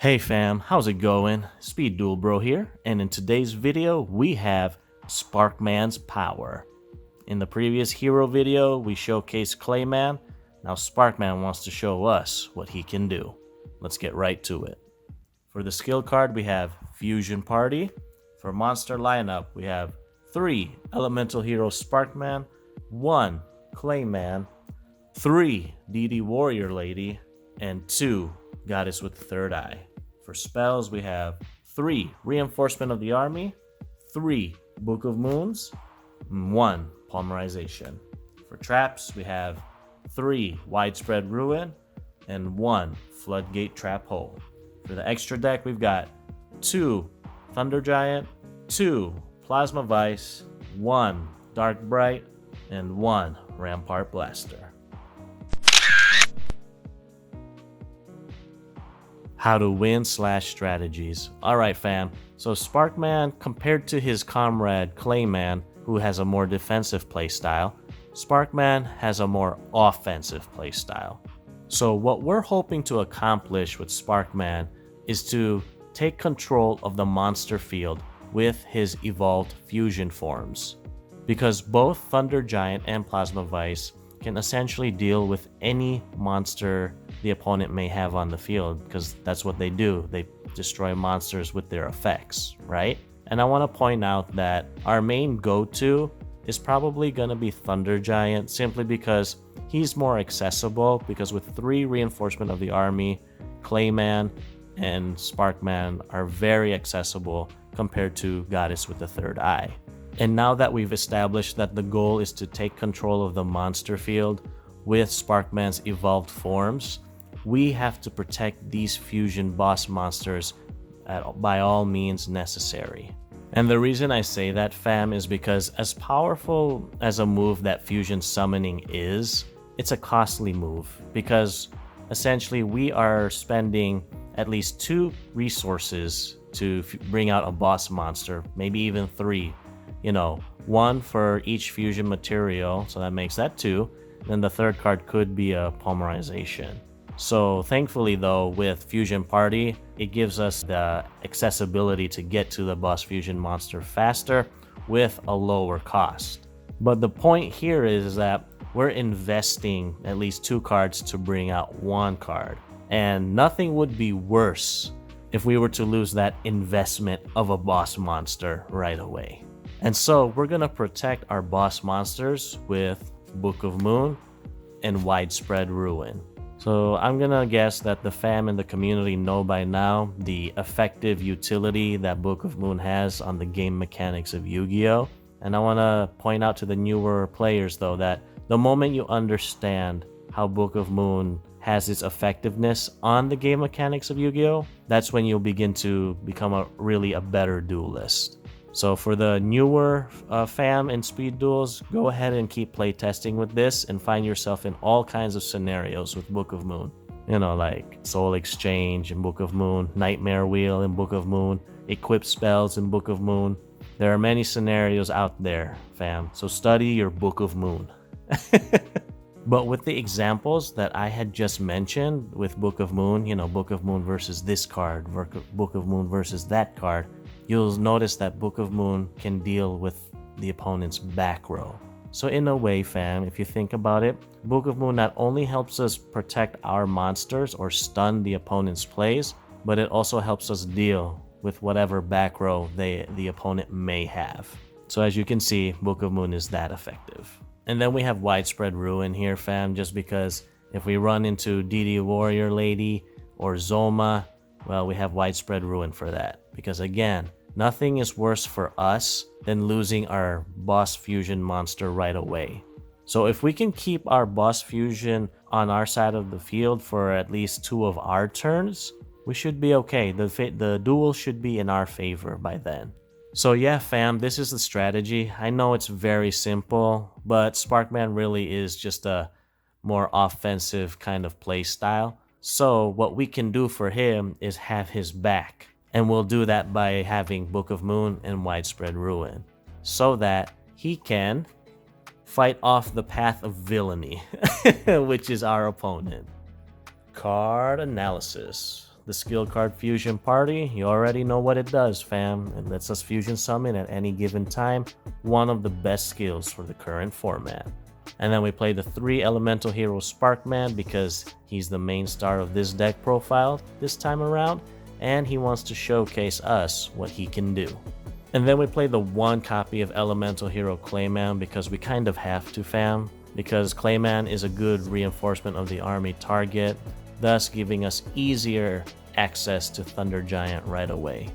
Hey fam, how's it going? Speed Duel Bro here, and in today's video we have SPARKMAN'S power. In the previous hero video we showcased Clayman, now SPARKMAN wants to show us what he can do. Let's get right to it. For the skill card we have Fusion Party. For monster lineup we have 3 Elemental Hero SPARKMAN, 1 Clayman, 3 DD Warrior Lady, and 2 Goddess with the Third Eye. For spells, we have 3 Reinforcement of the Army, 3 Book of Moons, 1 Polymerization. For traps, we have 3 Widespread Ruin, and 1 Floodgate Trap Hole. For the extra deck, we've got 2 Thunder Giant, 2 Plasma Vice, 1 Dark Bright, and 1 Rampart Blaster. How to win / strategies. Alright fam, so SPARKMAN, compared to his comrade Clayman, who has a more defensive playstyle, SPARKMAN has a more offensive playstyle. So what we're hoping to accomplish with SPARKMAN is to take control of the monster field with his evolved fusion forms. Because both Thunder Giant and Plasma Vice can essentially deal with any monster the opponent may have on the field, because that's what they do. They destroy monsters with their effects, right? And I want to point out that our main go-to is probably going to be Thunder Giant, simply because he's more accessible, because with 3 Reinforcement of the Army, Clayman and SPARKMAN are very accessible compared to Goddess with the Third Eye. And now that we've established that the goal is to take control of the monster field with SPARKMAN's evolved forms, we have to protect these fusion boss monsters by all means necessary. And the reason I say that, fam, is because as powerful as a move that fusion summoning is, it's a costly move, because essentially we are spending at least 2 resources to bring out a boss monster, maybe even 3. You know, 1 for each fusion material, so that makes that 2. Then the third card could be a polymerization. So thankfully though, with Fusion Party, it gives us the accessibility to get to the boss fusion monster faster with a lower cost. But the point here is that we're investing at least 2 cards to bring out 1 card. And nothing would be worse if we were to lose that investment of a boss monster right away. And so we're gonna protect our boss monsters with Book of Moon and Widespread Ruin. So I'm gonna guess that the fam in the community know by now the effective utility that Book of Moon has on the game mechanics of Yu-Gi-Oh! And I wanna point out to the newer players though that the moment you understand how Book of Moon has its effectiveness on the game mechanics of Yu-Gi-Oh!, that's when you'll begin to become a better duelist. So for the newer fam in Speed Duels, go ahead and keep playtesting with this and find yourself in all kinds of scenarios with Book of Moon. You know, like Soul Exchange in Book of Moon, Nightmare Wheel in Book of Moon, Equip Spells in Book of Moon. There are many scenarios out there, fam, so study your Book of Moon. But with the examples that I had just mentioned with Book of Moon, you know, Book of Moon versus this card, Book of Moon versus that card, you'll notice that Book of Moon can deal with the opponent's back row. So in a way, fam, if you think about it, Book of Moon not only helps us protect our monsters or stun the opponent's plays, but it also helps us deal with whatever back row the opponent may have. So as you can see, Book of Moon is that effective. And then we have Widespread Ruin here, fam, just because if we run into DD Warrior Lady or Zoma, well, we have Widespread Ruin for that. Because again, nothing is worse for us than losing our boss fusion monster right away. So if we can keep our boss fusion on our side of the field for at least 2 of our turns, we should be okay. The duel should be in our favor by then. So yeah, fam, this is the strategy. I know it's very simple, but SPARKMAN really is just a more offensive kind of play style. So what we can do for him is have his back. And we'll do that by having Book of Moon and Widespread Ruin, so that he can fight off the path of villainy, which is our opponent. Card analysis. the skill card Fusion Party. You already know what it does, fam. It lets us fusion summon at any given time, one of the best skills for the current format. And then we play the 3 elemental hero Sparkman because he's the main star of this deck profile this time around, and he wants to showcase us what he can do. And then we play the 1 copy of elemental hero Clayman because we kind of have to, fam, because Clayman is a good reinforcement of the army target, thus giving us easier access to Thunder Giant right away.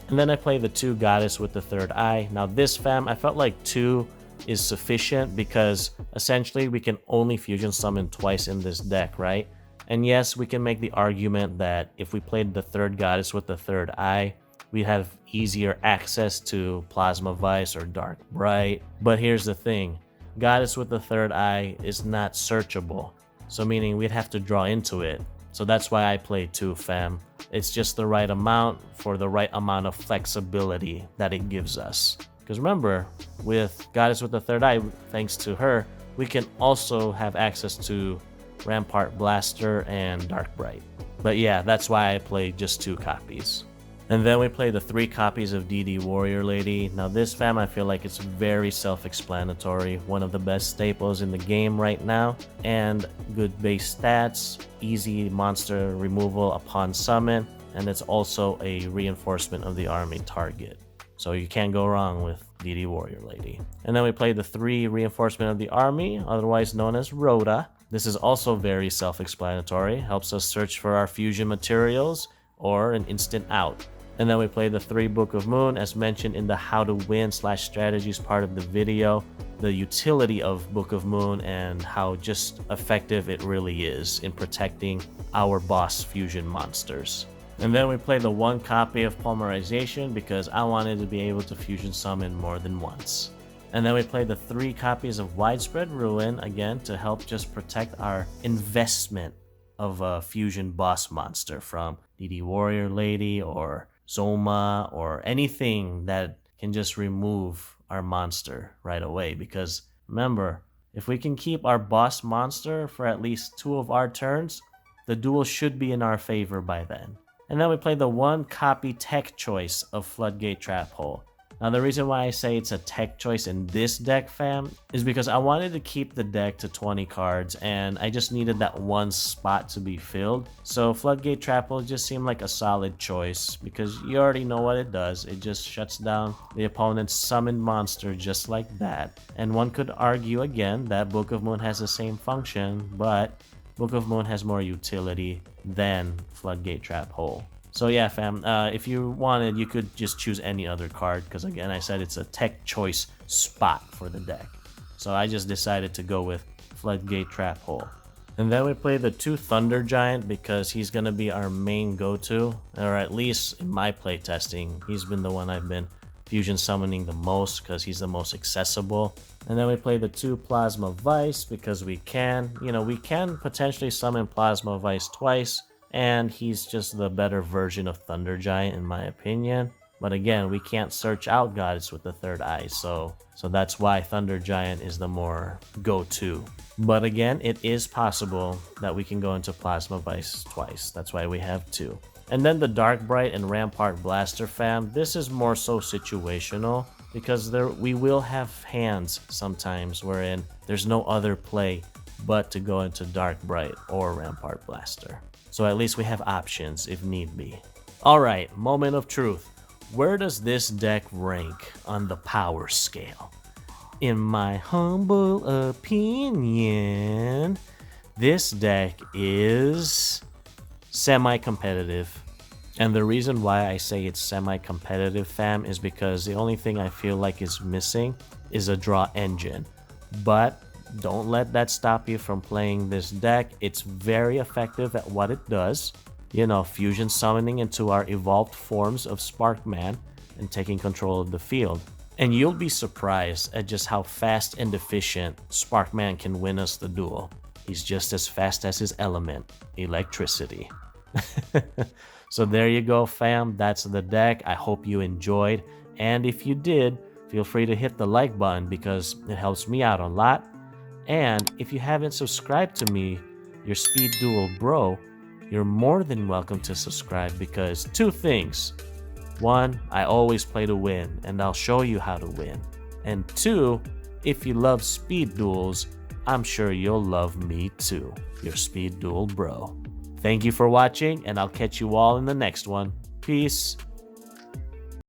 And then I play the 2 Goddess with the 3rd eye. Now this, fam, I felt like 2 is sufficient because essentially we can only fusion summon twice in this deck, right? And yes, we can make the argument that if we played the 3rd Goddess with the 3rd eye, we have easier access to Plasma Vice or Dark Bright. But here's the thing, Goddess with the 3rd eye is not searchable, so meaning we'd have to draw into it. So that's why I play 2, fam. It's just the right amount for the right amount of flexibility that it gives us. Because remember, with Goddess with the 3rd eye, thanks to her, we can also have access to Rampart Blaster and Dark Bright. But yeah, that's why I play just 2 copies. And then we play the 3 copies of DD Warrior Lady. Now this, fam, I feel like it's very self-explanatory. One of the best staples in the game right now. And good base stats, easy monster removal upon summon, and it's also a reinforcement of the army target. So you can't go wrong with DD Warrior Lady. And then we play the 3 reinforcement of the army, otherwise known as Rhoda. This is also very self-explanatory, helps us search for our fusion materials or an instant out. And then we play the 3 Book of Moon, as mentioned in the how to win / strategies part of the video, the utility of Book of Moon and how just effective it really is in protecting our boss fusion monsters. And then we play the 1 copy of Polymerization because I wanted to be able to fusion summon more than once. And then we play the 3 copies of Widespread Ruin, again to help just protect our investment of a fusion boss monster from DD Warrior Lady or Zoma or anything that can just remove our monster right away. Because remember, if we can keep our boss monster for at least 2 of our turns, the duel should be in our favor by then. And then we play the 1 copy tech choice of Floodgate Trap Hole. Now the reason why I say it's a tech choice in this deck, fam, is because I wanted to keep the deck to 20 cards and I just needed that 1 spot to be filled. So Floodgate Trap Hole just seemed like a solid choice because you already know what it does. It just shuts down the opponent's summoned monster just like that. And one could argue again that Book of Moon has the same function, but Book of Moon has more utility than Floodgate Trap Hole. So yeah, fam, if you wanted, you could just choose any other card because again, I said it's a tech choice spot for the deck. So I just decided to go with Floodgate Trap Hole. And then we play the 2 Thunder Giant because he's going to be our main go-to, or at least in my play testing, he's been the one I've been fusion summoning the most because he's the most accessible. And then we play the 2 Plasma Vice because we can potentially summon Plasma Vice twice, and he's just the better version of Thunder Giant in my opinion. But again, we can't search out Goddess with the 3rd eye, so that's why Thunder Giant is the more go-to. But again, it is possible that we can go into Plasma Vice twice. That's why we have 2. And then the Dark Bright and Rampart Blaster, fam, this is more so situational because we will have hands sometimes wherein there's no other play but to go into Dark Bright or Rampart Blaster. So at least we have options if need be. Alright, moment of truth. Where does this deck rank on the power scale? In my humble opinion, this deck is semi-competitive. And the reason why I say it's semi-competitive, fam, is because the only thing I feel like is missing is a draw engine. But don't let that stop you from playing this deck. It's very effective at what it does. You know, fusion summoning into our evolved forms of Sparkman and taking control of the field. And you'll be surprised at just how fast and efficient Sparkman can win us the duel. He's just as fast as his element, electricity. So there you go, fam. That's the deck. I hope you enjoyed. And if you did, feel free to hit the like button because it helps me out a lot. And if you haven't subscribed to me, your Speed Duel bro, you're more than welcome to subscribe because two things. One, I always play to win, and I'll show you how to win. And two, if you love speed duels, I'm sure you'll love me too, your speed duel bro. Thank you for watching, and I'll catch you all in the next one. Peace.